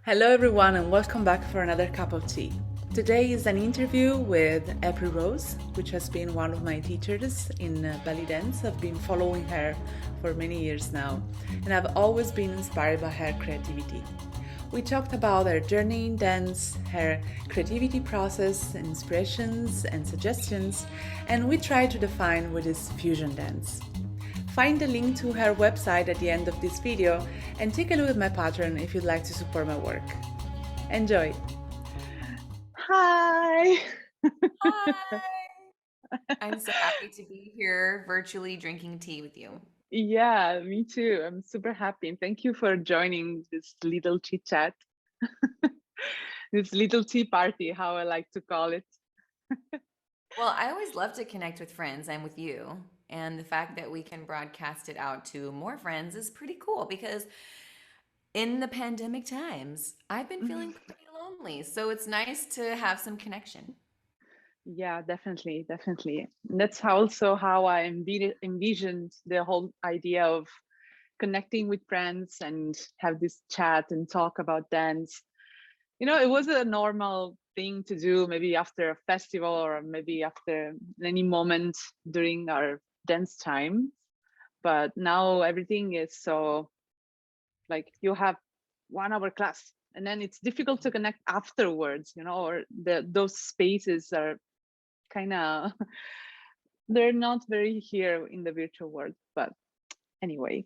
Hello, everyone, and welcome back for another cup of tea. Today is an interview with April Rose, which has been one of my teachers in Bellydance. I've been following her for many years now, and I've always been inspired by her creativity. We talked about her journey in dance, her creativity process, inspirations, and suggestions, and we tried to define what is fusion dance. Find the link to her website at the end of this video and take a look at my Patreon if you'd like to support my work. Enjoy! Hi! Hi. I'm so happy to be here virtually drinking tea with you. Yeah, me too. I'm super happy. And thank you for joining this little chit chat, this little tea party, how I like to call it. Well, I always love to connect with friends and with you. And the fact that we can broadcast it out to more friends is pretty cool because in the pandemic times, I've been feeling pretty lonely. So it's nice to have some connection. Yeah, definitely, definitely. That's also how I envisioned the whole idea of connecting with friends and have this chat and talk about dance. It was a normal thing to do maybe after a festival or maybe after any moment during our dance time. But now everything is so like you have 1 hour class and then it's difficult to connect afterwards, or those spaces are kind of they're not very here in the virtual world. But anyway,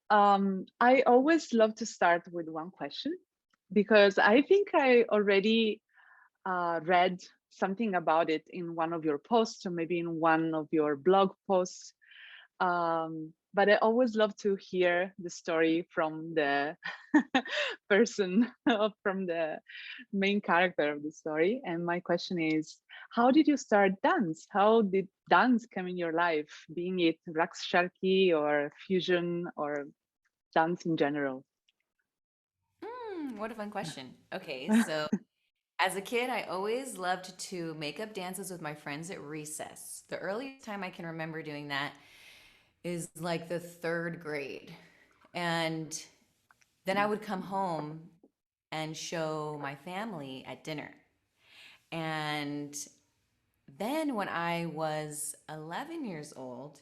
I always love to start with one question because I think I already read something about it in one of your posts or maybe in one of your blog posts. But I always love to hear the story from the person, from the main character of the story. And my question is, how did you start dance? How did dance come in your life, being it Raks Sharki or fusion or dance in general? What a fun question. Okay, so as a kid, I always loved to make up dances with my friends at recess. The earliest time I can remember doing that is like the third grade. And then I would come home and show my family at dinner. And then when I was 11 years old,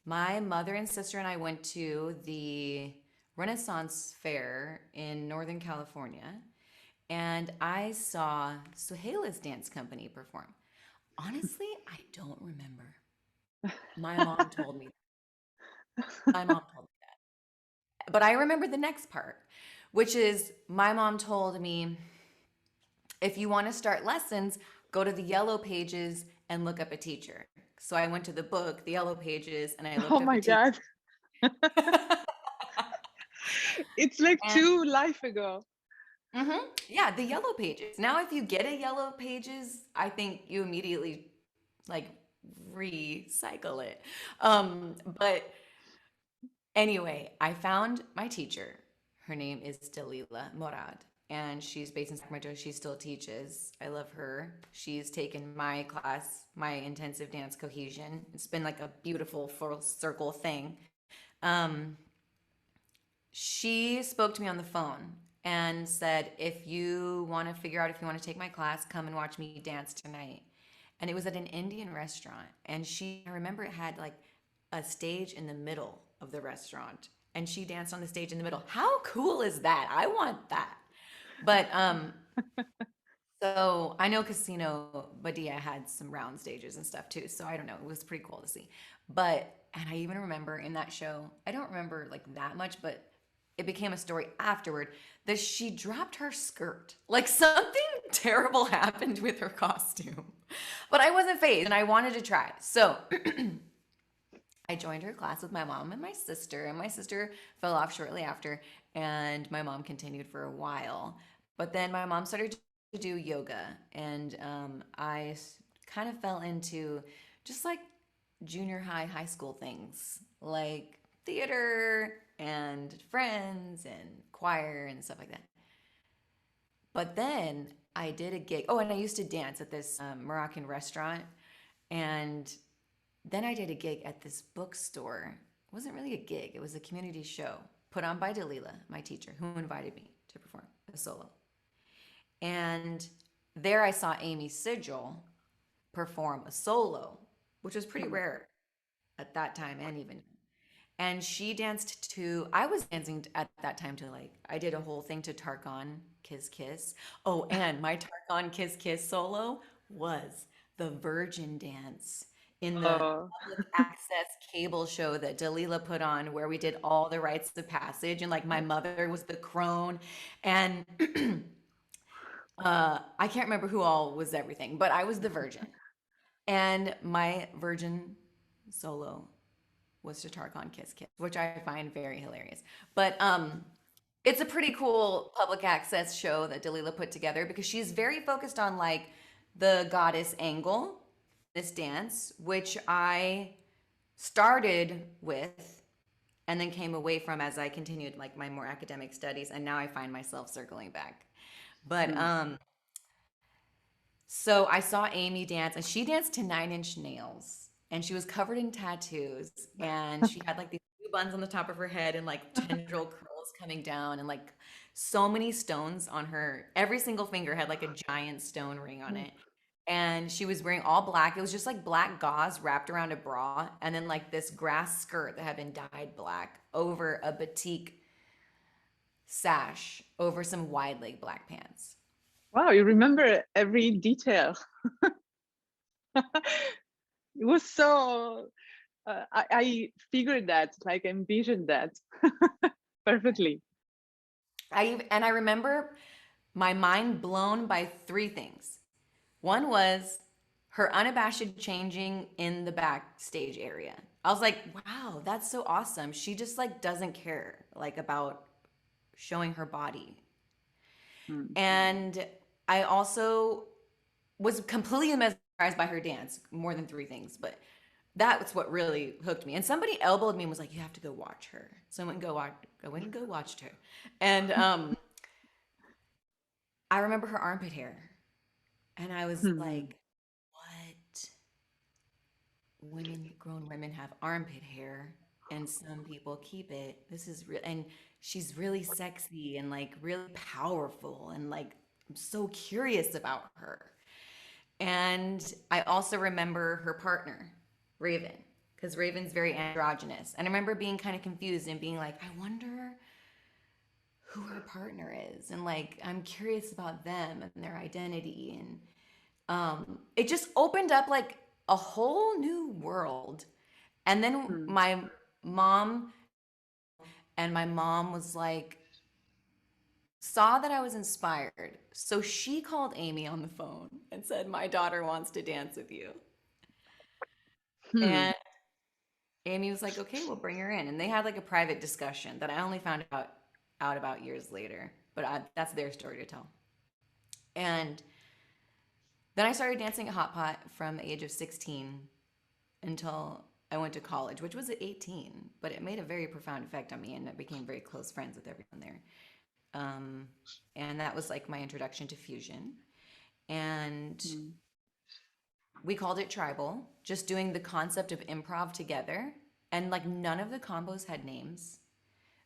my mother and sister and I went to the Renaissance Fair in Northern California, and I saw Suheila's dance company perform. Honestly, I don't remember. My mom told me. My mom told me that. But I remember the next part, which is my mom told me if you want to start lessons, go to the yellow pages and look up a teacher. So I went to the book, the yellow pages, and I Oh looked up a my teacher. God. It's like And two life ago. yeah, the yellow pages. Now, if you get a yellow pages, I think you immediately like recycle it. But anyway, I found my teacher. Her name is Dalila Morad, and she's based in Sacramento. She still teaches. I love her. She's taken my class, my intensive dance cohesion. It's been like a beautiful full circle thing. Um, she spoke to me on the phone and said, if you want to figure out if you want to take my class, come and watch me dance tonight. And it was at an Indian restaurant. And I remember it had like a stage in the middle of the restaurant. And she danced on the stage in the middle. How cool is that? I want that. But so I know Casino Badia had some round stages and stuff too. So I don't know. It was pretty cool to see. And I even remember in that show, I don't remember like that much, but it became a story afterward that she dropped her skirt. Like something terrible happened with her costume. But I wasn't phased and I wanted to try. So I joined her class with my mom and my sister fell off shortly after, and my mom continued for a while. But then my mom started to do yoga, and kind of fell into just like junior high, high school things like theater and friends and choir and stuff like that. But then I did a gig. Oh, and I used to dance at this Moroccan restaurant. And then I did a gig at this bookstore. It wasn't really a gig, it was a community show put on by Dalila, my teacher, who invited me to perform a solo. And there I saw Amy Sigil perform a solo, which was pretty Hmm. rare at that time and even. And she danced to, I was dancing at that time to like, I did a whole thing to Tarkan Kiss Kiss. Oh, and my Tarkan Kiss Kiss solo was the Virgin Dance in the Oh, public access cable show that Dalila put on, where we did all the rites of passage. And like my mother was the crone. And I can't remember who all was everything, but I was the Virgin. And my Virgin solo was to Tarkan Kiss Kiss, which I find very hilarious. But it's a pretty cool public access show that Dalila put together because she's very focused on like the goddess angle, this dance, which I started with and then came away from as I continued like my more academic studies, and now I find myself circling back. But hmm. so I saw Amy dance, and she danced to Nine Inch Nails, and she was covered in tattoos, and she had like these blue buns on the top of her head, and like tendril curls coming down, and like so many stones on her. Every single finger had like a giant stone ring on it. And she was wearing all black. It was just like black gauze wrapped around a bra, and then like this grass skirt that had been dyed black over a batik sash over some wide leg black pants. Wow, you remember every detail. It was so, I figured that, like envisioned that perfectly. I remember my mind blown by three things. One was her unabashed changing in the backstage area. I was like, wow, that's so awesome. She just like doesn't care like about showing her body. Hmm. And I also was completely mesmerized by her dance, more than three things, but that's what really hooked me. And somebody elbowed me and was like, "You have to go watch her." So I went and go watched her. And I remember her armpit hair. And I was Hmm. like, what? Grown women have armpit hair and some people keep it. This is real. And she's really sexy and like really powerful. And like, I'm so curious about her. And I also remember her partner, Raven, because Raven's very androgynous. And I remember being kind of confused and being like, I wonder who her partner is. And like, I'm curious about them and their identity. And it just opened up like a whole new world. And then Hmm. mom my mom was like, saw that I was inspired. So she called Amy on the phone and said, my daughter wants to dance with you. Hmm. And Amy was like, okay, we'll bring her in. And they had like a private discussion that I only found out about years later. But that's their story to tell. And then I started dancing at Hot Pot from the age of 16 until I went to college, which was at 18. But it made a very profound effect on me, and I became very close friends with everyone there. Um, and that was like my introduction to fusion. And Hmm. we called it tribal, just doing the concept of improv together. And like none of the combos had names.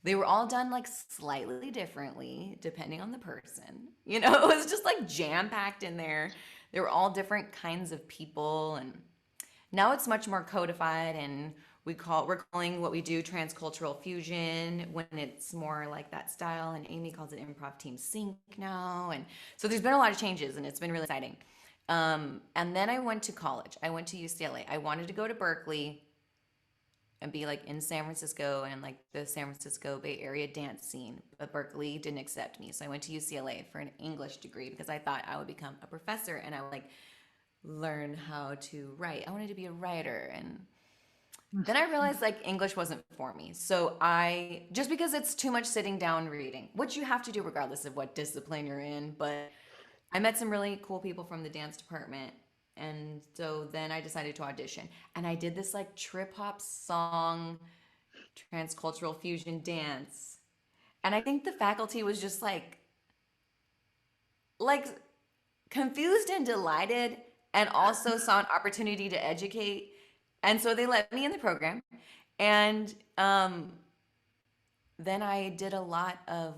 They were all done like slightly differently depending on the person. You know, it was just like jam packed in there. They were all different kinds of people, and now it's much more codified, and we're calling what we do transcultural fusion when it's more like that style, and Amy calls it improv team sync now. And so there's been a lot of changes, and it's been really exciting. And then I went to college. I went to UCLA. I wanted to go to Berkeley and be like in San Francisco and like the San Francisco Bay Area dance scene. But Berkeley didn't accept me. So I went to UCLA for an English degree because I thought I would become a professor and I would like learn how to write. I wanted to be a writer. And then I realized like English wasn't for me. So just because it's too much sitting down reading, which you have to do regardless of what discipline you're in, but I met some really cool people from the dance department. And so then I decided to audition. And I did this like trip hop song, transcultural fusion dance. And I think the faculty was just like confused and delighted, and also saw an opportunity to educate. And so they let me in the program. And then I did a lot of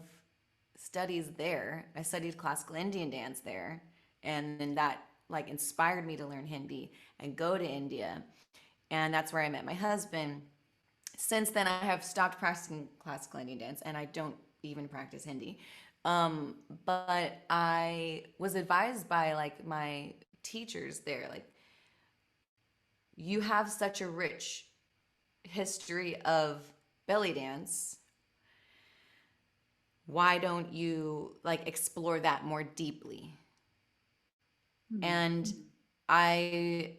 studies there. I studied classical Indian dance there, and then that like inspired me to learn Hindi and go to India. And that's where I met my husband. Since then, I have stopped practicing classical Indian dance, and I don't even practice Hindi. But I was advised by like my teachers there, like, you have such a rich history of belly dance. Why don't you like explore that more deeply? Mm. And I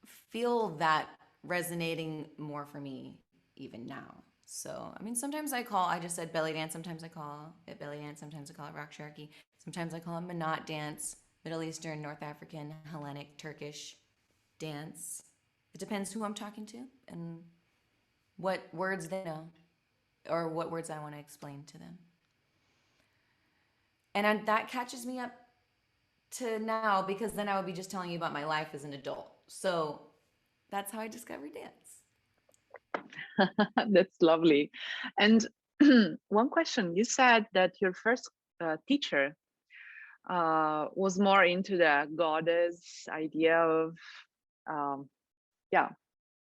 feel that resonating more for me even now. So, I mean, sometimes I just said belly dance. Sometimes I call it belly dance. Sometimes I call it rock sharky. Sometimes I call it Manat dance, Middle Eastern, North African, Hellenic, Turkish dance. It depends who I'm talking to and what words they know or what words I want to explain to them. And that catches me up to now because then I would be just telling you about my life as an adult. So that's how I discovered dance. That's lovely. And one question, you said that your first teacher was more into the goddess idea of, um, yeah,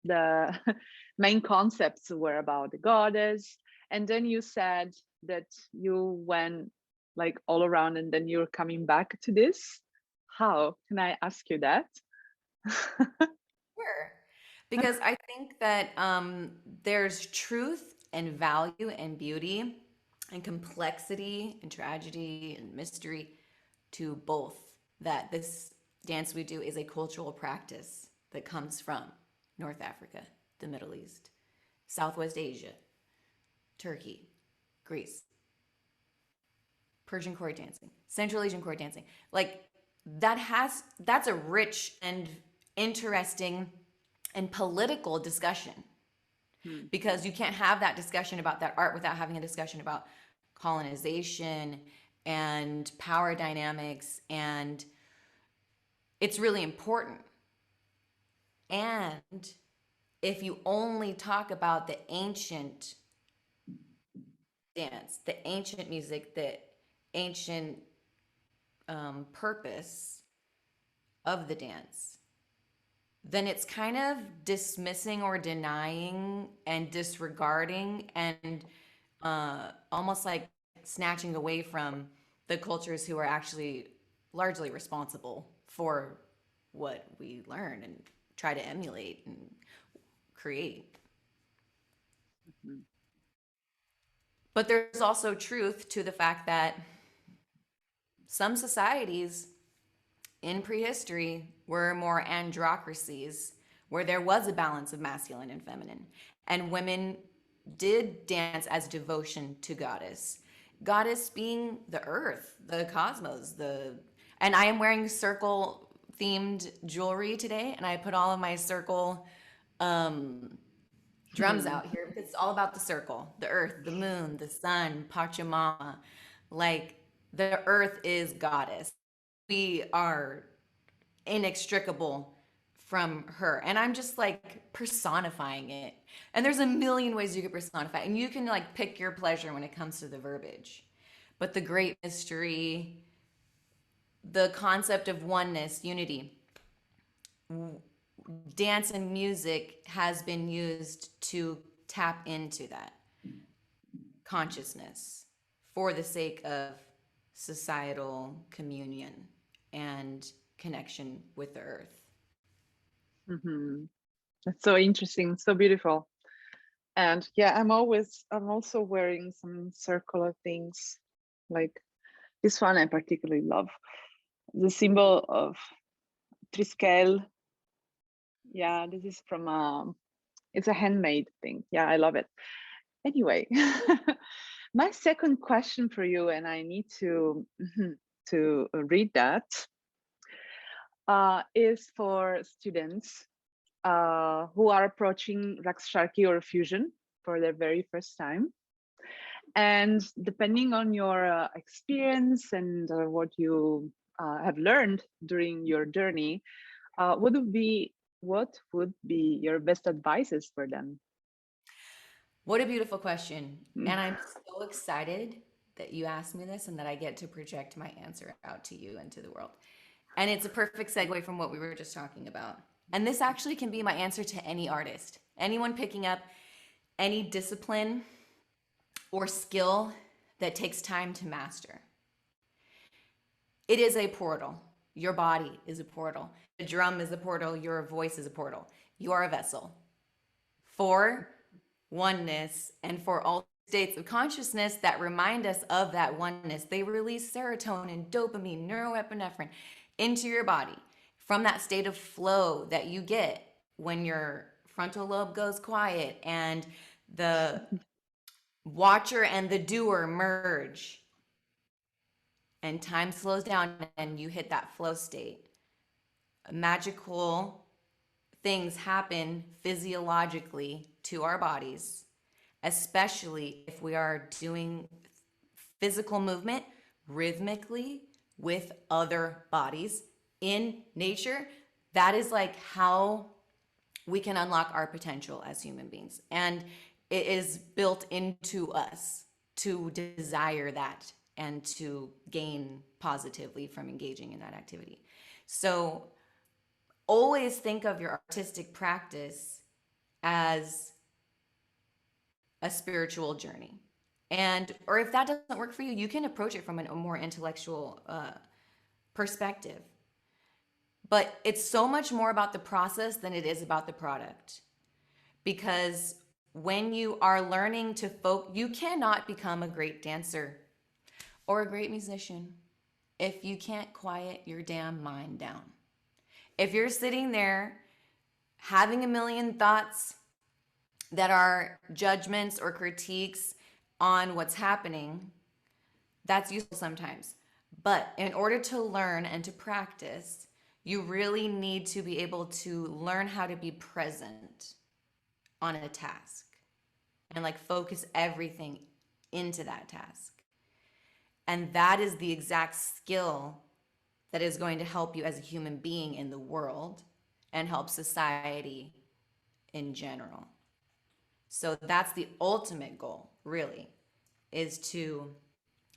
the main concepts were about the goddess. And then you said that you went like all around and then you're coming back to this. How can I ask you that? Sure. Because I think that there's truth and value and beauty and complexity and tragedy and mystery to both. That this dance we do is a cultural practice that comes from North Africa, the Middle East, Southwest Asia, Turkey, Greece, Persian court dancing, Central Asian court dancing. Like that's a rich and interesting and political discussion Hmm. because you can't have that discussion about that art without having a discussion about colonization and power dynamics, and it's really important. And if you only talk about the ancient dance, the ancient music, the ancient purpose of the dance, then it's kind of dismissing or denying and disregarding and almost like snatching away from the cultures who are actually largely responsible for what we learn and try to emulate and create. Mhm. But there's also truth to the fact that some societies in prehistory were more androcracies where there was a balance of masculine and feminine, and women did dance as devotion to goddess, goddess being the earth, the cosmos, the and I am wearing circle themed jewelry today, and I put all of my circle um drums Hmm. out here because it's all about the circle, the earth, the moon, the sun, Pachamama. Like, the earth is goddess. We are inextricable from her. And I'm just like personifying it. And there's a million ways you could personify it. And you can like pick your pleasure when it comes to the verbiage. But the great mystery, the concept of oneness, unity, dance and music has been used to tap into that consciousness for the sake of societal communion and connection with the earth. Mhm. That's so interesting, so beautiful. And yeah, I'm also wearing some circular things. Like this one I particularly love. The symbol of Triskel. Yeah, this is from it's a handmade thing. Yeah, I love it. Anyway, my second question for you, and I need to to read that, is for students who are approaching Raksharki or fusion for their very first time. And depending on your experience and what you have learned during your journey, what would be your best advices for them? What a beautiful question. And I'm so excited that you asked me this and that I get to project my answer out to you and to the world. And it's a perfect segue from what we were just talking about. And this actually can be my answer to any artist, anyone picking up any discipline or skill that takes time to master. It is a portal. Your body is a portal. The drum is a portal. Your voice is a portal. You are a vessel for oneness and for all states of consciousness that remind us of that oneness. They release serotonin, dopamine, neuroepinephrine into your body from that state of flow that you get when your frontal lobe goes quiet and the watcher and the doer merge and time slows down and you hit that flow state. Magical things happen physiologically to our bodies, especially if we are doing physical movement rhythmically with other bodies in nature. That is like how we can unlock our potential as human beings. And it is built into us to desire that and to gain positively from engaging in that activity. So always think of your artistic practice as a spiritual journey. And, or if that doesn't work for you, you can approach it from a more intellectual perspective. But it's so much more about the process than it is about the product. Because when you are learning to you cannot become a great dancer or a great musician if you can't quiet your damn mind down. If you're sitting there having a million thoughts that are judgments or critiques on what's happening, that's useful sometimes. But in order to learn and to practice, you really need to be able to learn how to be present on a task and like focus everything into that task. And that is the exact skill that is going to help you as a human being in the world and help society in general. So that's the ultimate goal, really, is to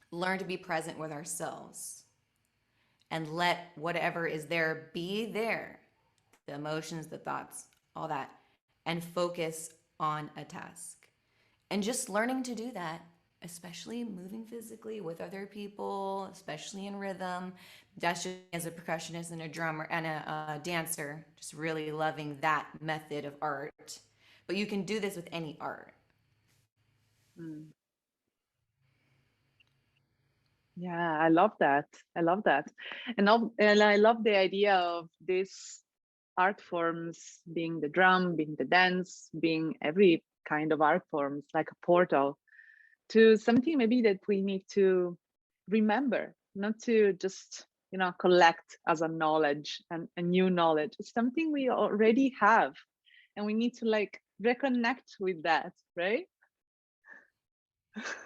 learn to be present with ourselves and let whatever is there be there, the emotions, the thoughts, all that, and focus on a task. And just learning to do that, especially moving physically with other people, especially in rhythm. That's just as a percussionist and a drummer and a dancer, just really loving that method of art. But you can do this with any art. Mm. Yeah, I love that. I love that. And I love the idea of these art forms being the drum, being the dance, being every kind of art forms, like a portal to something maybe that we need to remember, not to just, collect as a knowledge and a new knowledge. It's something we already have, and we need to like reconnect with that, right?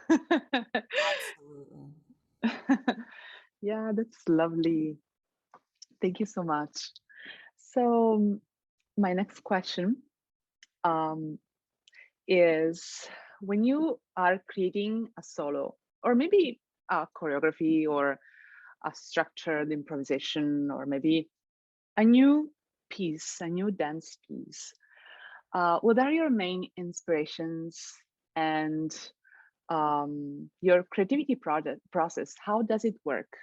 Absolutely. Yeah, that's lovely. Thank you so much. So, my next question um, is, when you are creating a solo or maybe a choreography or a structured improvisation or maybe a new piece, a new dance piece, what are your main inspirations and your creativity project process? How does it work?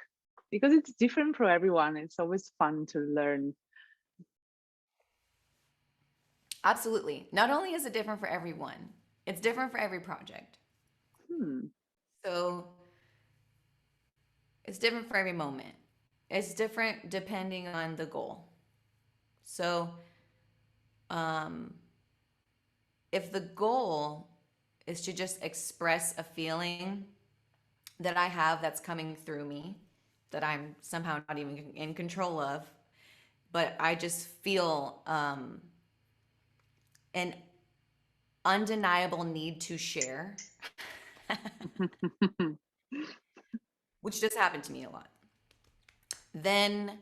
Because it's different for everyone. It's always fun to learn. Absolutely. Not only is it different for everyone, it's different for every project. Hmm. So it's different for every moment. It's different depending on the goal. So um, if the goal is to just express a feeling that I have that's coming through me, that I'm somehow not even in control of, but I just feel an undeniable need to share, which just happened to me a lot, then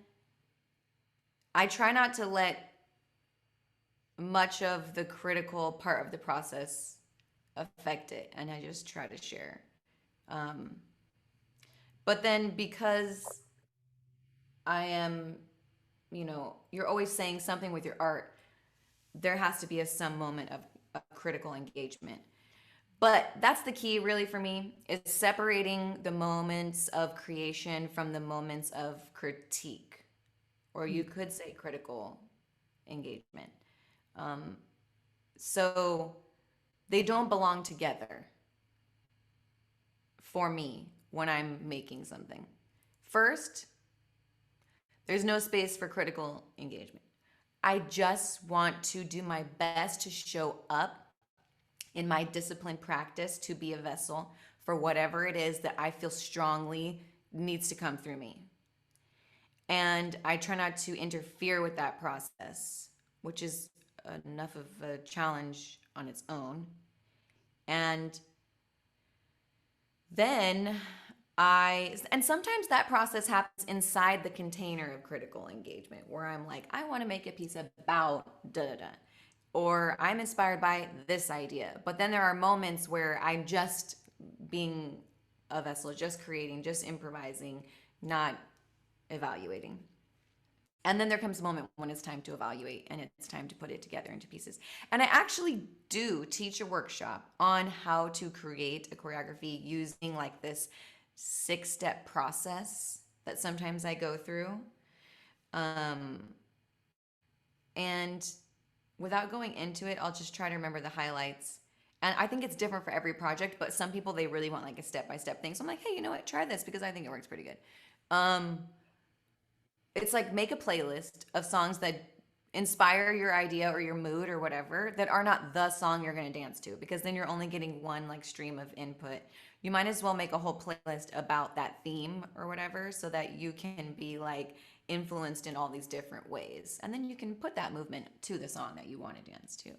I try not to let much of the critical part of the process affect it. And I just try to share. But then because I am, you're always saying something with your art, there has to be some moment of critical engagement. But that's the key really for me, is separating the moments of creation from the moments of critique, or you could say critical engagement. Um, so they don't belong together for me when I'm making something. First, there's no space for critical engagement. I just want to do my best to show up in my disciplined practice to be a vessel for whatever it is that I feel strongly needs to come through me. And I try not to interfere with that process, which is enough of a challenge on its own. And then and sometimes that process happens inside the container of critical engagement where I'm like, I want to make a piece about da da da, or I'm inspired by this idea. But then there are moments where I'm just being a vessel, just creating, just improvising, not evaluating. And then there comes a moment when it's time to evaluate and it's time to put it together into pieces. And I actually do teach a workshop on how to create a choreography using like this 6-step process that sometimes I go through. Um, and without going into it, I'll just try to remember the highlights. And I think it's different for every project, but some people, they really want like a step-by-step thing. So I'm like, hey, you know what? Try this because I think it works pretty good. Um, it's like make a playlist of songs that inspire your idea or your mood or whatever that are not the song you're going to dance to, because then you're only getting one like stream of input. You might as well make a whole playlist about that theme or whatever so that you can be like influenced in all these different ways, and then you can put that movement to the song that you want to dance to.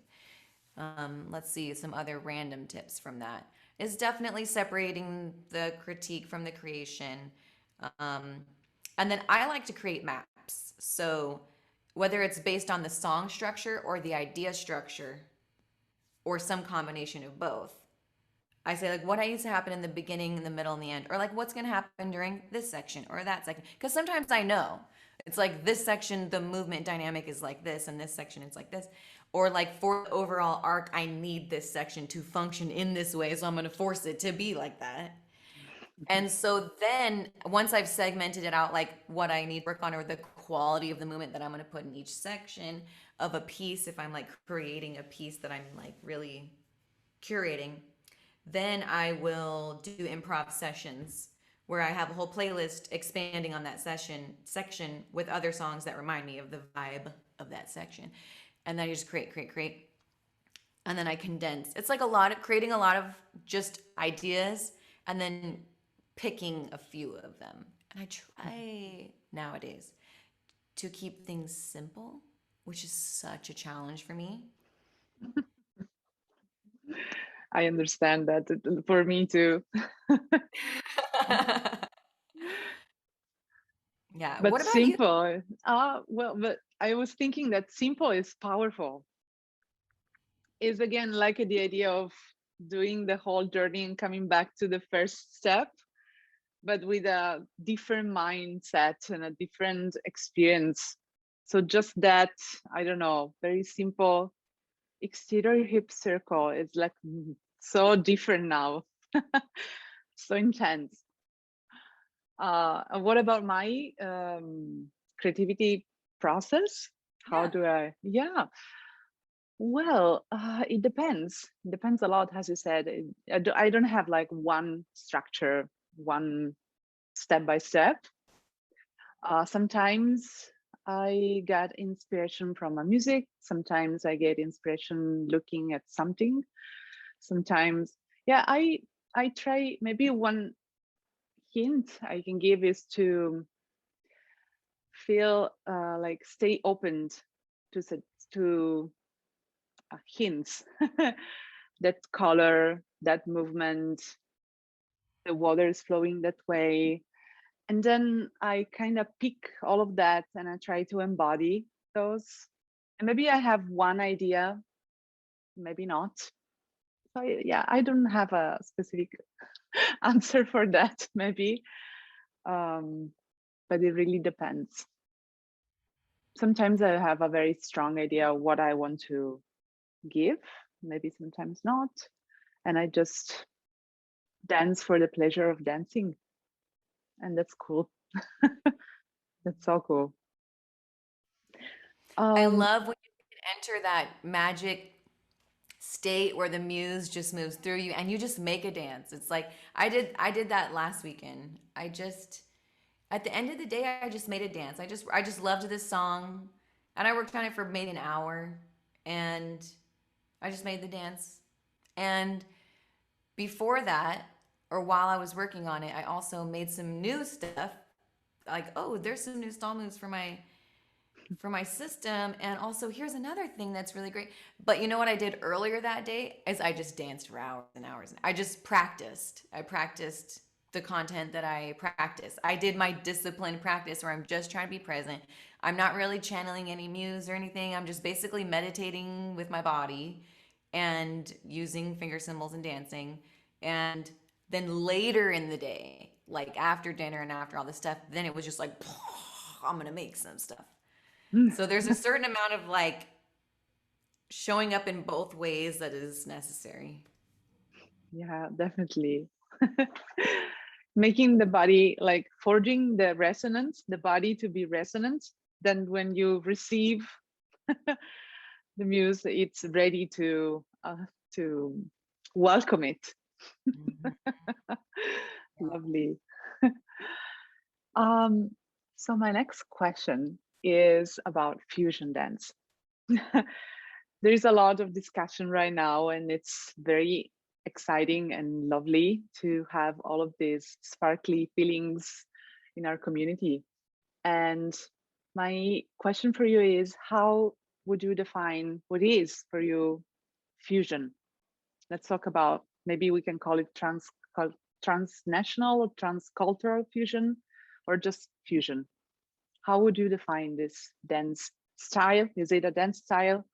Let's see, some other random tips from that is definitely separating the critique from the creation. um, and then I like to create maps. So whether it's based on the song structure or the idea structure or some combination of both, I say like what needs to happen in the beginning, in the middle, and the end, or like what's going to happen during this section or that section. Because sometimes I know it's like this section, the movement dynamic is like this, and this section it's like this. Or like for the overall arc, I need this section to function in this way, so I'm going to force it to be like that. And so then once I've segmented it out, like what I need to work on or the quality of the movement that I'm going to put in each section of a piece, if I'm like creating a piece that I'm like really curating, then I will do improv sessions where I have a whole playlist expanding on that section with other songs that remind me of the vibe of that section. And then I just create. And then I condense. It's like creating a lot of just ideas and then picking a few of them. And I try nowadays to keep things simple, which is such a challenge for me. I understand that for me too. Yeah. But What about you? simple. Well, but I was thinking that simple is powerful. Is again like the idea of doing the whole journey and coming back to the first step, but with a different mindset and a different experience. So just that, I don't know, very simple exterior hip circle is like so different now, so intense. What about my creativity process? How Yeah. do I? Yeah. Well, it depends. Depends a lot, as you said. I don't have like one structure, one step by step. Sometimes I get inspiration from a music. Sometimes I get inspiration looking at something. Sometimes, yeah, I try. Maybe one hint I can give is to feel like stay open to hints, that color, that movement, the water is flowing that way. And then I kind of pick all of that and I try to embody those. And maybe I have one idea, maybe not. So yeah, I don't have a specific answer for that, maybe. um, but it really depends. Sometimes I have a very strong idea of what I want to give, maybe sometimes not. And I just dance for the pleasure of dancing. And that's cool. That's so cool. I Um, love when you can enter that magic state where the muse just moves through you and you just make a dance. It's like I did that last weekend. I just at the end of the day I just made a dance. I just loved this song and I worked on it for maybe an hour and I just made the dance. And before that, or while I was working on it, I also made some new stuff. Like, oh, there's some new stall moves for my system. And also, here's another thing that's really great. But you know what I did earlier that day is I just danced for hours and hours. I just practiced. I practiced the content that I practice. I did my disciplined practice where I'm just trying to be present. I'm not really channeling any muse or anything. I'm just basically meditating with my body and using finger symbols and dancing. And then later in the day, like after dinner and after all this stuff, then it was just like, I'm going to make some stuff. So there's a certain amount of like showing up in both ways that is necessary. yeah, definitely. Making the body, like forging the resonance, the body to be resonant. Then when you receive the muse, it's ready to welcome it. Mhm. Lovely. Um, so my next question is about fusion dance. There's a lot of discussion right now, and it's very exciting and lovely to have all of these sparkly feelings in our community. And my question for you is, how would you define what is for you fusion? Let's talk about, maybe we can call it transnational or transcultural fusion, or just fusion. How would you define this dance style? Is it a dance style?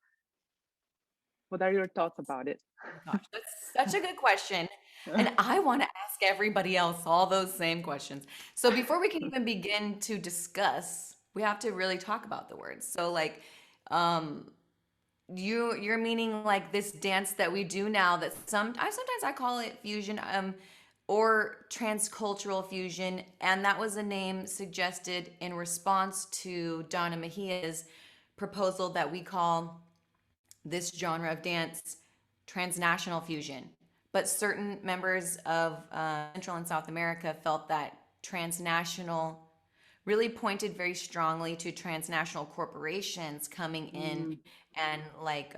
What are your thoughts about it? Oh my gosh, that's such a good question. And I want to ask everybody else all those same questions. So before we can even begin to discuss, we have to really talk about the words. So like um you're meaning like this dance that we do now that sometimes I call it fusion or transcultural fusion, and that was a name suggested in response to Donna Mejia's proposal that we call this genre of dance transnational fusion. But certain members of Central and South America felt that transnational really pointed very strongly to transnational corporations coming in Mm, and like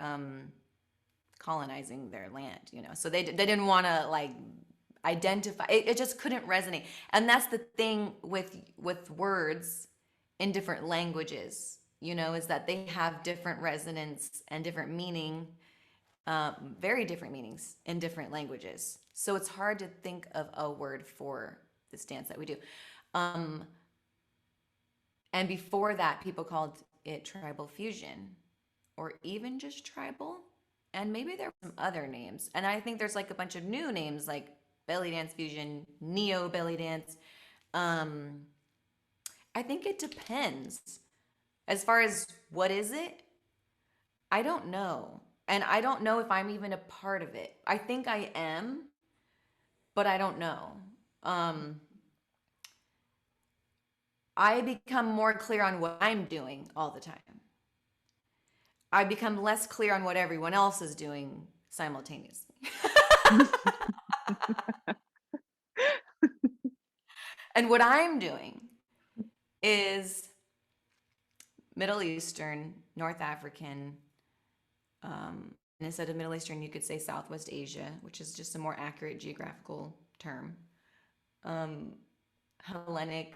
colonizing their land, you know. So they didn't want to like identify it just couldn't resonate. And that's the thing with words in different languages, you know, is that they have different resonance and different meaning, very different meanings in different languages. So it's hard to think of a word for this dance that we do. Um, and before that, people called it tribal fusion or even just tribal. And maybe there were some other names. And I think there's like a bunch of new names like belly dance fusion, neo belly dance. Um, I think it depends. As far as what is it, I don't know. And I don't know if I'm even a part of it. I think I am, but I don't know. Um, I become more clear on what I'm doing all the time. I become less clear on what everyone else is doing simultaneously. And what I'm doing is Middle Eastern, North African, and instead of Middle Eastern, you could say Southwest Asia, which is just a more accurate geographical term. Um, Hellenic,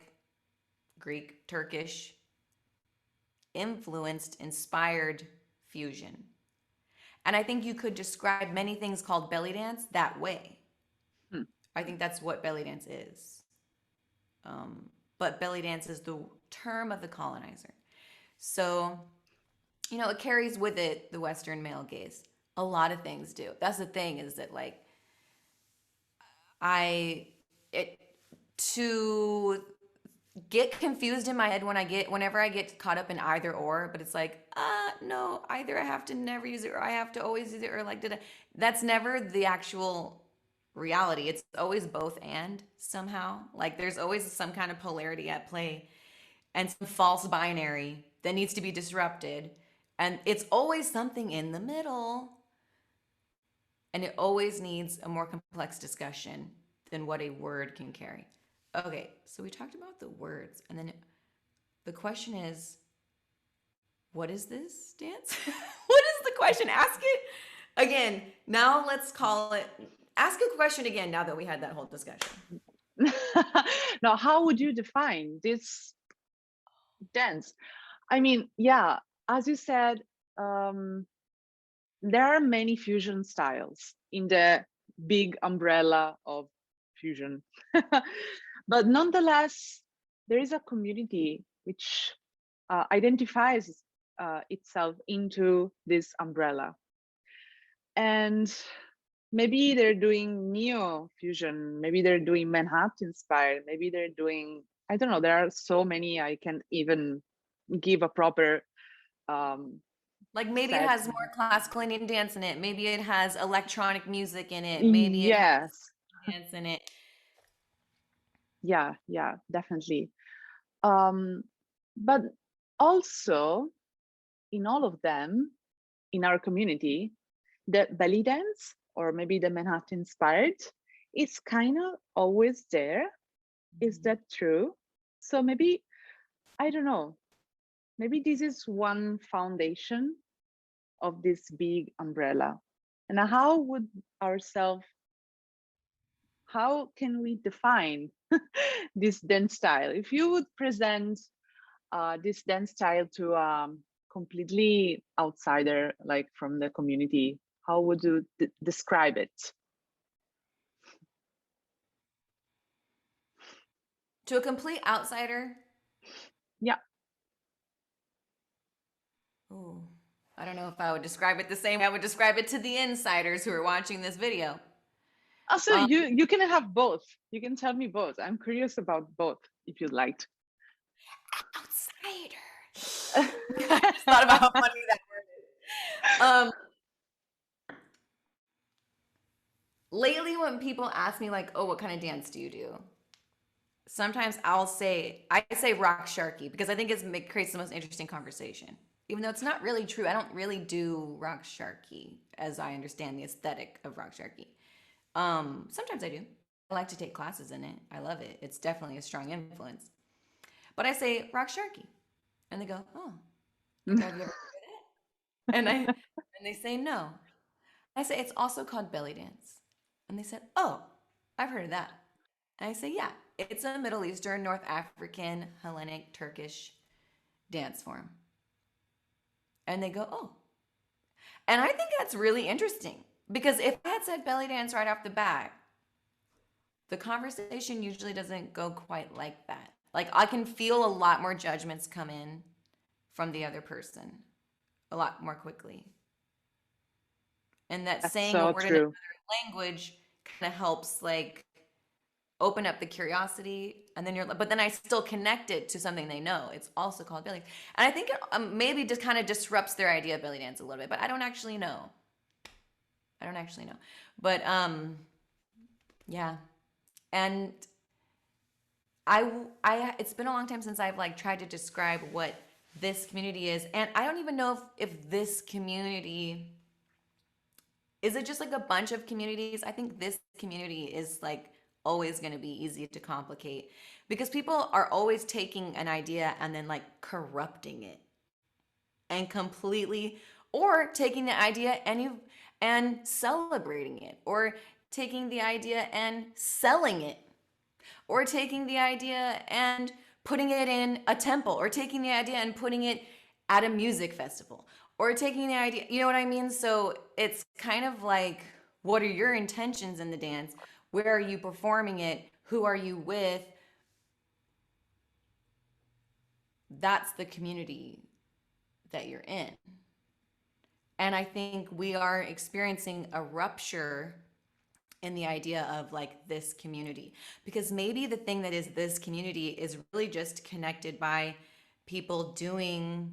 Greek, Turkish, influenced, inspired fusion. And I think you could describe many things called belly dance that way. hmm, I think that's what belly dance is. But belly dance is the term of the colonizer. So, you know, it carries with it the Western male gaze. A lot of things do. That's the thing is that, like, I, it, to get confused in my head whenever I get caught up in either or, but it's like, no, either I have to never use it or I have to always use it, or like, that's never the actual reality. It's always both and somehow. Like there's always some kind of polarity at play and some false binary that needs to be disrupted. And it's always something in the middle. And it always needs a more complex discussion than what a word can carry. Okay, so we talked about the words, and then the question is, what is this dance? What is the question? Ask it again. Now let's call it, ask a question again now that we had that whole discussion. Now, how would you define this dance? I mean, yeah, as you said, there are many fusion styles in the big umbrella of fusion. But nonetheless, there is a community which identifies itself into this umbrella. And maybe they're doing neo fusion, maybe they're doing Manhattan inspired, maybe they're doing, I don't know, there are so many, I can't even give a proper like maybe it set. has more classical Indian dance in it. Maybe it has electronic music in it. Maybe it has Yes. dance in it. Yeah, definitely. But also in all of them, in our community, the belly dance or maybe the Manhattan inspired is kind of always there. Is that true? So maybe, I don't know, maybe this is one foundation of this big umbrella. And how would ourselves, how can we define this dance style? If you would present this dance style to completely outsider, like from the community, how would you describe it? To a complete outsider, Yeah. ooh, I don't know if I would describe it the same way I would describe it to the insiders who are watching this video. Also, Um, you can have both. You can tell me both. I'm curious about both if you'd like. outsider. I just thought about how funny that word is. Lately, when people ask me like, "Oh, what kind of dance do you do?" Sometimes I say rock sharky because I think it creates the most interesting conversation. Even though it's not really true, I don't really do rock sharky as I understand the aesthetic of rock sharky. Sometimes I do. I like to take classes in it. I love it. It's definitely a strong influence. But I say rock sharky, and they go, "Oh, I go, have you ever heard of it?" And they say no. I say it's also called belly dance, and they said, "Oh, I've heard of that." And I say, "Yeah, it's a Middle Eastern, North African, Hellenic, Turkish dance form." And they go, "Oh." And I think that's really interesting because if I had said belly dance right off the bat, the conversation usually doesn't go quite like that. Like I can feel a lot more judgments come in from the other person a lot more quickly. And that That's saying a so word in another true. language kind of helps like open up the curiosity, and then but then I still connect it to something they know. It's also called belly dance. And I think it maybe just kind of disrupts their idea of belly dance a little bit, but I don't actually know. I don't actually know. But yeah. And it's been a long time since I've like tried to describe what this community is, and I don't even know if this community is it just like a bunch of communities. I think this community is like always going to be easy to complicate because people are always taking an idea and then like corrupting it and completely, or taking the idea and celebrating it, or taking the idea and selling it, or taking the idea and putting it in a temple, or taking the idea and putting it at a music festival, or taking the idea, you know what I mean? So it's kind of like, what are your intentions in the dance? Where are you performing it? Who are you with? That's the community that you're in. And I think we are experiencing a rupture in the idea of like this community. Because maybe the thing that is this community is really just connected by people doing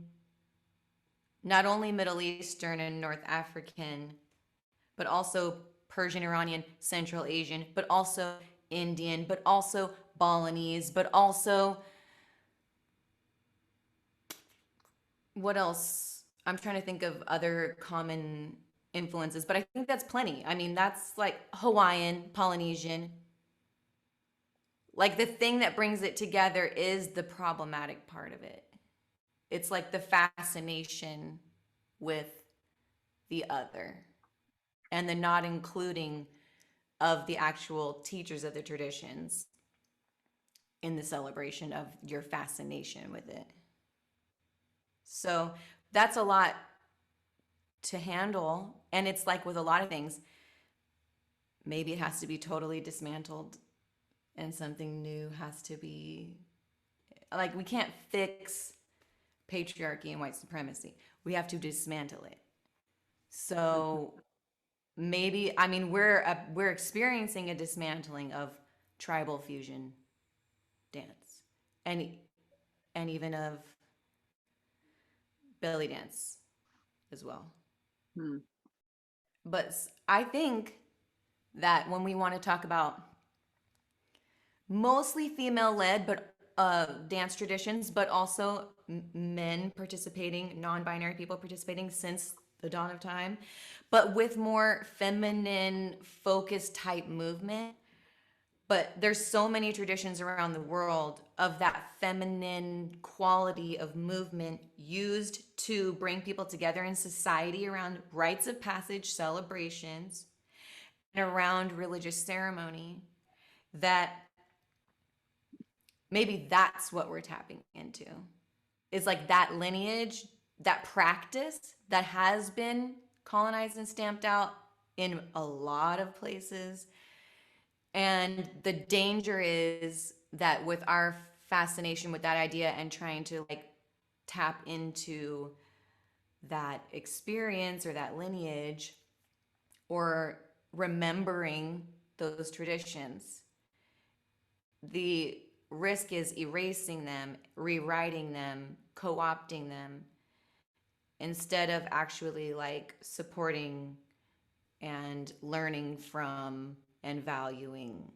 not only Middle Eastern and North African, but also Persian, Iranian, Central Asian, but also Indian, but also Balinese, but also what else? I'm trying to think of other common influences, but I think that's plenty. I mean, that's like Hawaiian, Polynesian. Like the thing that brings it together is the problematic part of it. It's like the fascination with the other and the not including of the actual teachers of the traditions in the celebration of your fascination with it. So that's a lot to handle. And it's like with a lot of things, maybe it has to be totally dismantled and something new has to be like, we can't fix patriarchy and white supremacy. We have to dismantle it. So maybe, I mean, we're experiencing a dismantling of tribal fusion dance and even of belly dance as well. Hmm. But I think that when we want to talk about mostly female led, but dance traditions, but also men participating, non binary people participating since the dawn of time, but with more feminine focused type movement. But there's so many traditions around the world of that feminine quality of movement used to bring people together in society around rites of passage celebrations and around religious ceremony, that maybe that's what we're tapping into. Is like that lineage, that practice that has been colonized and stamped out in a lot of places. And the danger is that with our fascination with that idea and trying to like tap into that experience or that lineage or remembering those traditions, the risk is erasing them, rewriting them, co-opting them, instead of actually like supporting and learning from and valuing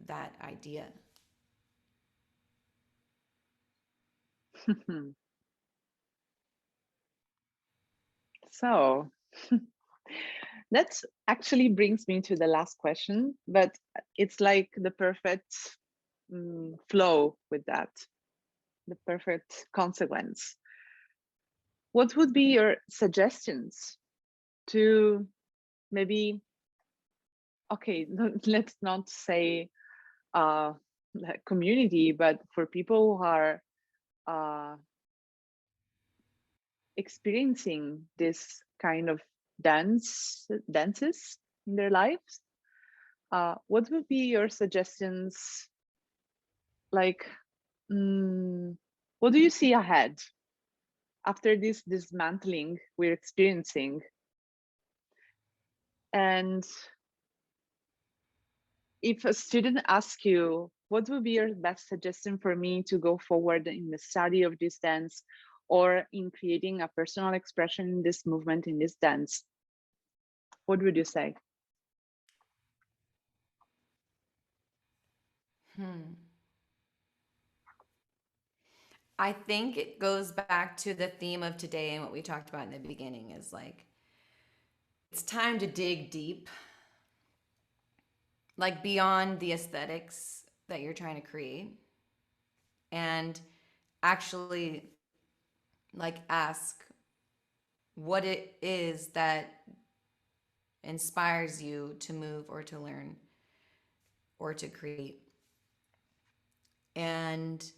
that idea. So that actually brings me to the last question, but it's like the perfect flow with that, the perfect consequence. What would be your suggestions to maybe, okay, let's not say like community, but for people who are uh, experiencing this kind of dances in their lives, what would be your suggestions? Like, what do you see ahead after this dismantling we're experiencing? And if a student asks you, what would be your best suggestion for me to go forward in the study of this dance or in creating a personal expression in this movement, in this dance? What would you say? I think it goes back to the theme of today and what we talked about in the beginning is like, it's time to dig deep, like beyond the aesthetics that you're trying to create, and actually like ask what it is that inspires you to move or to learn or to create, and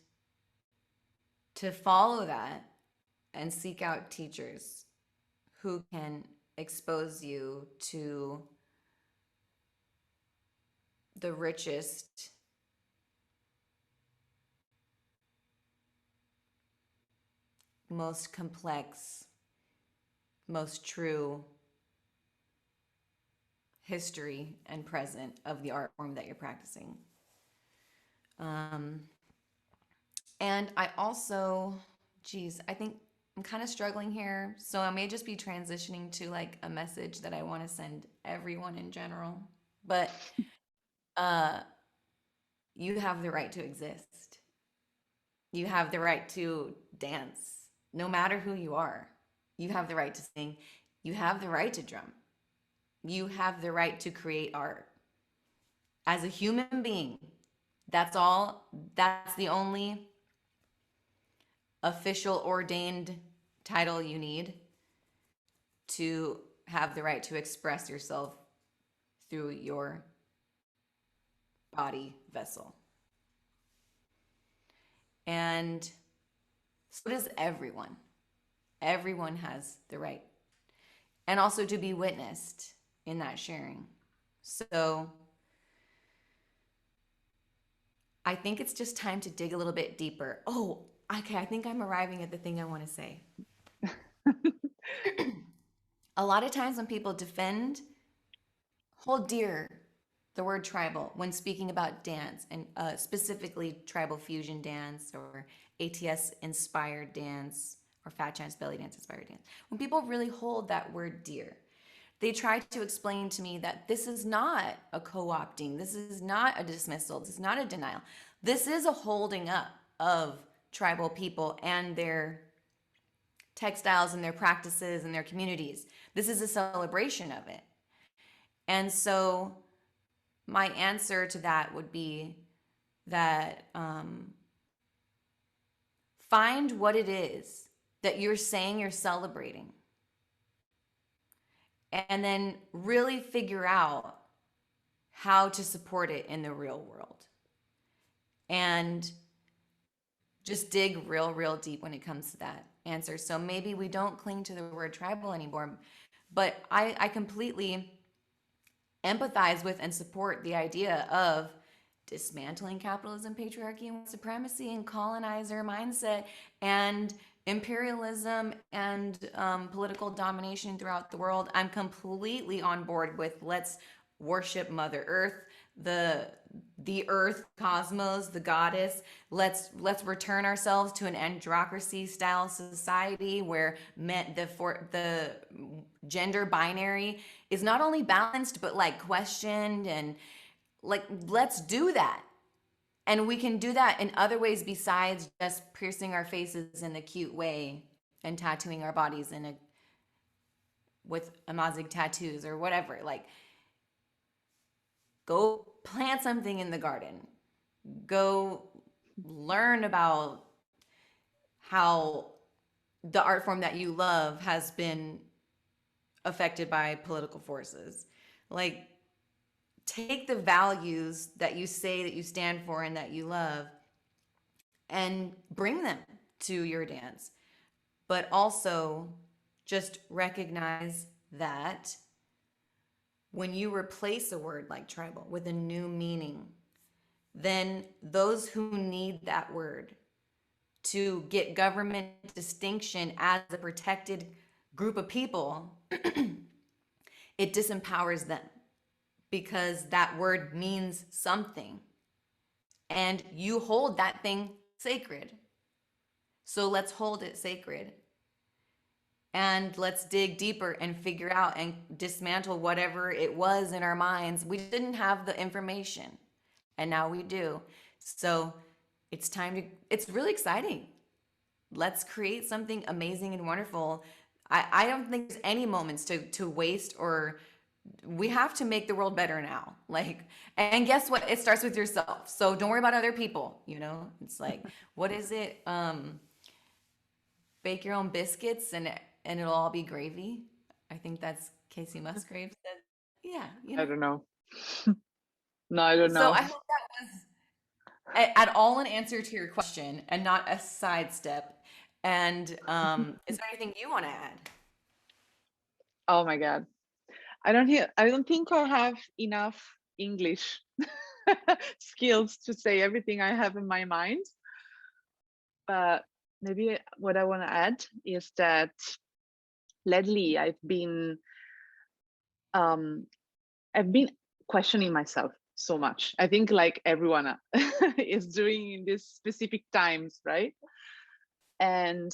to follow that and seek out teachers who can expose you to the richest, most complex, most true history and present of the art form that you're practicing. Um, and I also, geez, I think I'm kind of struggling here. So I may just be transitioning to like a message that I want to send everyone in general. But uh, you have the right to exist. You have the right to dance, no matter who you are. You have the right to sing. You have the right to drum. You have the right to create art. As a human being, that's all, that's the only official ordained title you need to have the right to express yourself through your body vessel. And so does everyone. Everyone has the right. And also to be witnessed in that sharing. So I think it's just time to dig a little bit deeper. Oh, okay, I think I'm arriving at the thing I want to say. A lot of times when people defend, hold dear the word tribal when speaking about dance, and specifically tribal fusion dance or ATS inspired dance or fat chance belly dance inspired dance. When people really hold that word dear, they try to explain to me that this is not a co-opting, this is not a dismissal, this is not a denial. This is a holding up of tribal people and their textiles and their practices and their communities. This is a celebration of it. And so my answer to that would be that find what it is that you're saying you're celebrating, and then really figure out how to support it in the real world. And just dig real deep when it comes to that answer. So maybe we don't cling to the word tribal anymore, but I completely empathize with and support the idea of dismantling capitalism, patriarchy, and supremacy, and colonizer mindset, and imperialism, and political domination throughout the world. I'm completely on board with let's worship Mother Earth, the earth, cosmos, the goddess. Let's return ourselves to an androcracy style society where the gender binary is not only balanced but like questioned, and like let's do that. And we can do that in other ways besides just piercing our faces in a cute way and tattooing our bodies in a with Amazigh tattoos or whatever. Like, go plant something in the garden. Go learn about how the art form that you love has been affected by political forces. Like, take the values that you say that you stand for and that you love and bring them to your dance. But also just recognize that when you replace a word like tribal with a new meaning, then those who need that word to get government distinction as a protected group of people, it disempowers them because that word means something. And you hold that thing sacred. So let's hold it sacred. And let's dig deeper and figure out and dismantle whatever it was in our minds. We didn't have the information, and now we do. So it's time to, it's really exciting. Let's create something amazing and wonderful. I don't think there's any moments to waste, or we have to make the world better now. Like, and guess what? It starts with yourself. So don't worry about other people, you know? It's like, what is it? Bake your own biscuits and it'll all be gravy. I think that's Casey Musgrave said. Yeah, you I know. don't know. No, I don't So know. I hope that was at all an answer to your question and not a sidestep. And is there anything you want to add? Oh my God. I don't think I have enough English skills to say everything I have in my mind. But maybe what I want to add is that lately I've been I've been questioning myself so much. I think like everyone is doing in these specific times, right? And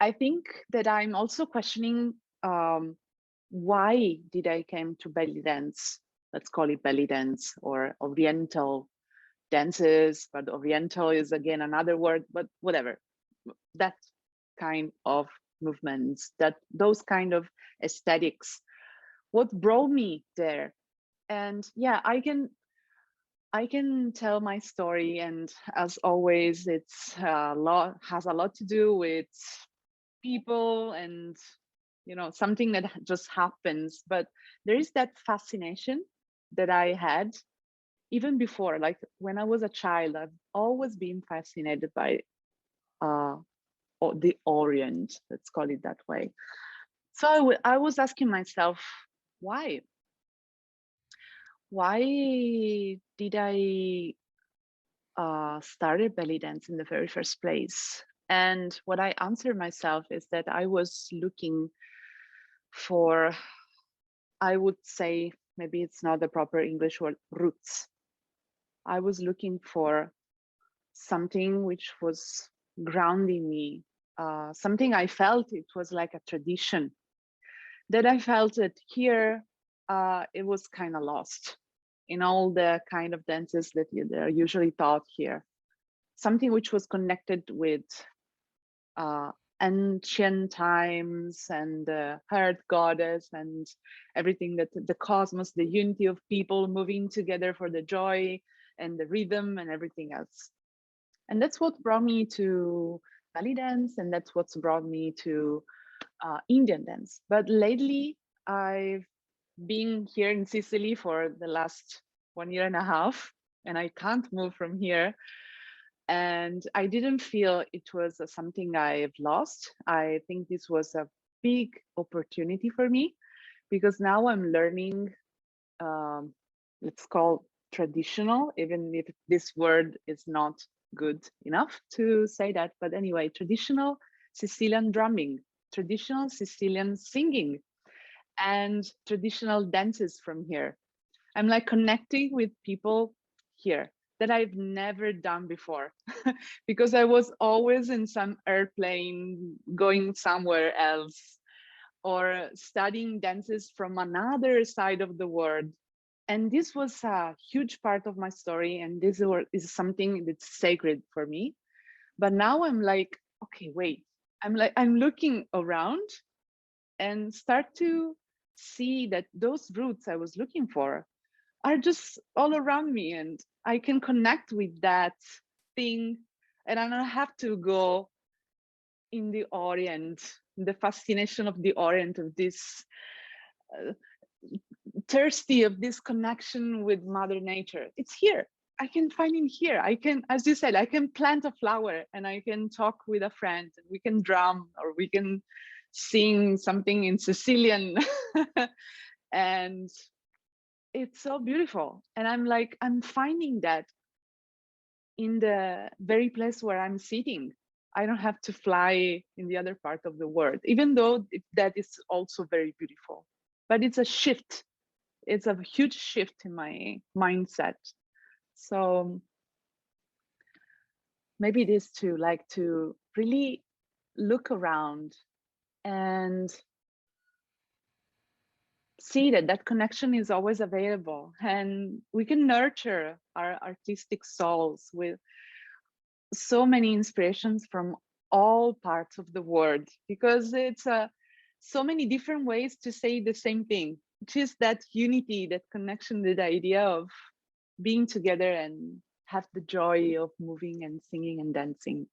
I think that I'm also questioning, why did I came to belly dance? Let's call it belly dance or Oriental dances, but Oriental is again another word, but whatever. That kind of movements, that those kind of aesthetics, what brought me there. And yeah, I can tell my story, and as always, it's a lot has a lot to do with people and something that just happens. But there is that fascination that I had even before, like when I was a child. I've always been fascinated by uh the Orient, let's call it that way. So I was asking myself, why why did I started belly dance in the very first place? And what I answered myself is that I was looking for, I would say, maybe it's not the proper English word, roots. I was looking for something which was grounding me, something I felt it was like a tradition, that I felt it here. It was kind of lost in all the kind of dances that are usually taught here. Something which was connected with uh, ancient times and the earth goddess and everything, that the cosmos, the unity of people moving together for the joy and the rhythm and everything else. And that's what brought me to belly dance, and that's what's brought me to Indian dance. But lately, I've been here in Sicily for the last 1 year and a half, and I can't move from here. And I didn't feel it was something I've lost. I think this was a big opportunity for me, because now I'm learning, um, let's call traditional, even if this word is not good enough to say that. But anyway, traditional Sicilian drumming, traditional Sicilian singing, and traditional dances from here. I'm like connecting with people here that I've never done before, because I was always in some airplane going somewhere else, or studying dances from another side of the world. And this was a huge part of my story, and this is something that's sacred for me. But now I'm like, okay, wait. I'm looking around and start to see that those roots I was looking for are just all around me, and I can connect with that thing, and I don't have to go in the Orient, the fascination of the Orient, of this uh, thirsty of this connection with Mother Nature. It's here. I can find it here. I can, as you said, I can plant a flower and I can talk with a friend and we can drum, or we can sing something in Sicilian. And it's so beautiful. And I'm like, I'm finding that in the very place where I'm sitting. I don't have to fly in the other part of the world, even though that is also very beautiful. But it's a shift. It's a huge shift in my mindset. So maybe it is to like to really look around and see that that connection is always available, and we can nurture our artistic souls with so many inspirations from all parts of the world, because it's so many different ways to say the same thing, which is that unity, that connection, that idea of being together and have the joy of moving and singing and dancing.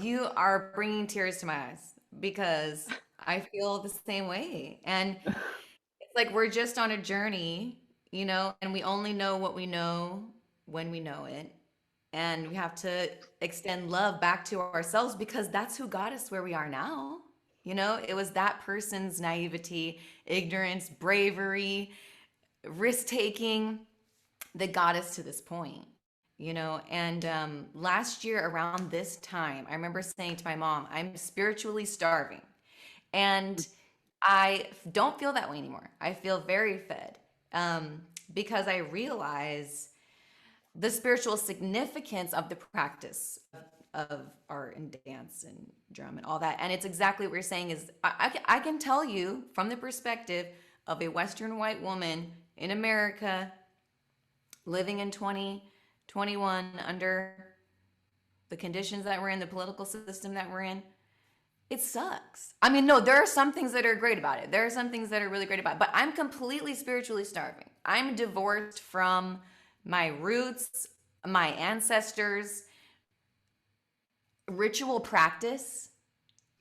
You are bringing tears to my eyes because I feel the same way. And it's like we're just on a journey, and we only know what we know when we know it. And we have to extend love back to ourselves because that's who got us where we are now. It was that person's naivety, ignorance, bravery, risk taking that got us to this point. And last year around this time, I remember saying to my mom, I'm spiritually starving. And I don't feel that way anymore. I feel very fed, because I realize the spiritual significance of the practice of art and dance and drum and all that. And it's exactly what you're saying is I can tell you from the perspective of a Western white woman in America living in 2021 under the conditions that we're in, the political system that we're in, it sucks. I mean, no, there are some things that are great about it. There are some things that are really great about it, but I'm completely spiritually starving. I'm divorced from my roots, my ancestors, ritual practice,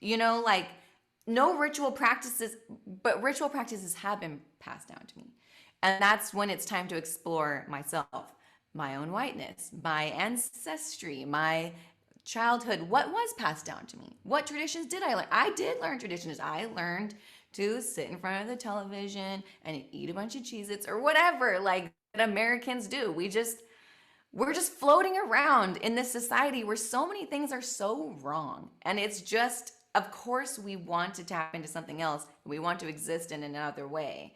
like no ritual practices, but ritual practices have been passed down to me. And that's when it's time to explore myself, my own whiteness, my ancestry, my childhood. What was passed down to me? What traditions did I learn? I did learn traditions. I learned to sit in front of the television and eat a bunch of Cheez-Its or whatever, like that Americans do. We're just floating around in this society where so many things are so wrong. And it's just, of course, we want to tap into something else. We want to exist in another way.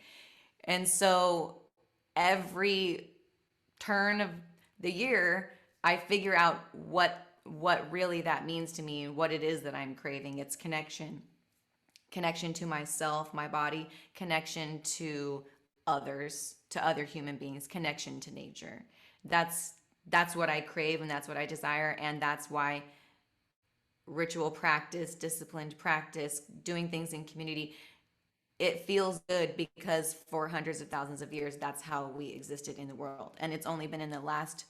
And so every turn of the year, I figure out what really that means to me, what it is that I'm craving. It's connection to myself, my body, connection to others, to other human beings, connection to nature. That's what I crave, and that's what I desire, and that's why ritual practice, disciplined practice, doing things in community, it feels good because for hundreds of thousands of years, that's how we existed in the world. And it's only been in the last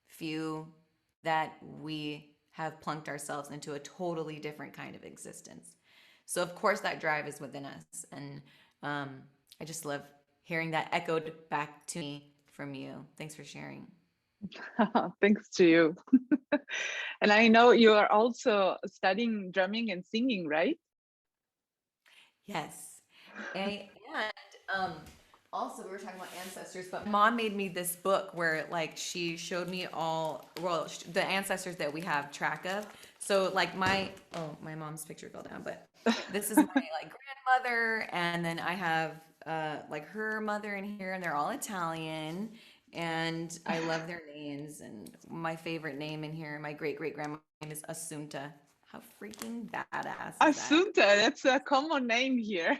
few that we have plunked ourselves into a totally different kind of existence. So of course that drive is within us. And I just love hearing that echoed back to me from you. Thanks for sharing. Thanks to you. And I know you are also studying drumming and singing, right? Yes. And also we were talking about ancestors, but mom made me this book where like she showed me the ancestors that we have track of. So like my mom's picture fell down, but this is my like grandmother, and then I have like her mother in here, and they're all Italian, and I love their names. And my favorite name in here, my great grandma's name is Assunta. How freaking badass is Assunta, that's a common name here.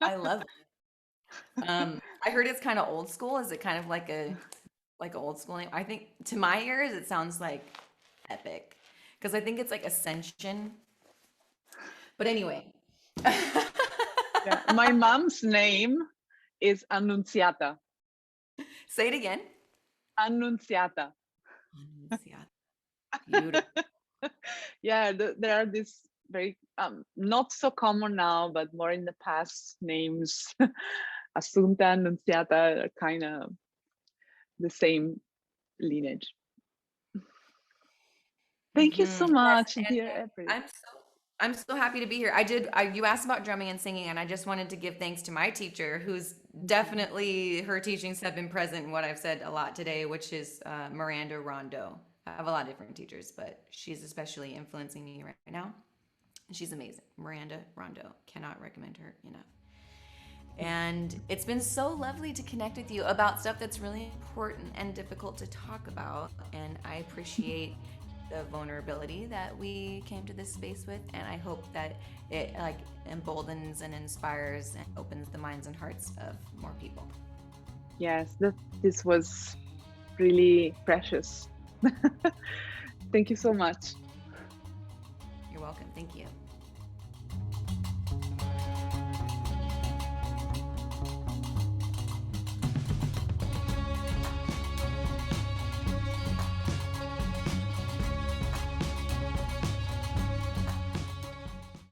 I love it. I heard it's kind of old school. Is it kind of like an old school name? I think to my ears it sounds like epic, because I think it's like ascension. But anyway. Yeah, my mom's name is Annunziata. Say it again. Annunziata. Beautiful. Yeah, there are these very not so common now, but more in the past names. Assunta, Annunziata are kind of the same lineage. Thank you so much, dear April. I'm so happy to be here. You asked about drumming and singing, and I just wanted to give thanks to my teacher, who's definitely, her teachings have been present in what I've said a lot today, which is Miranda Rondo. I have a lot of different teachers, but she's especially influencing me right now. And she's amazing. Miranda Rondo. Cannot recommend her enough. And it's been so lovely to connect with you about stuff that's really important and difficult to talk about. And I appreciate the vulnerability that we came to this space with, and I hope that it like emboldens and inspires and opens the minds and hearts of more people. Yes, this was really precious. Thank you so much. You're welcome. Thank you.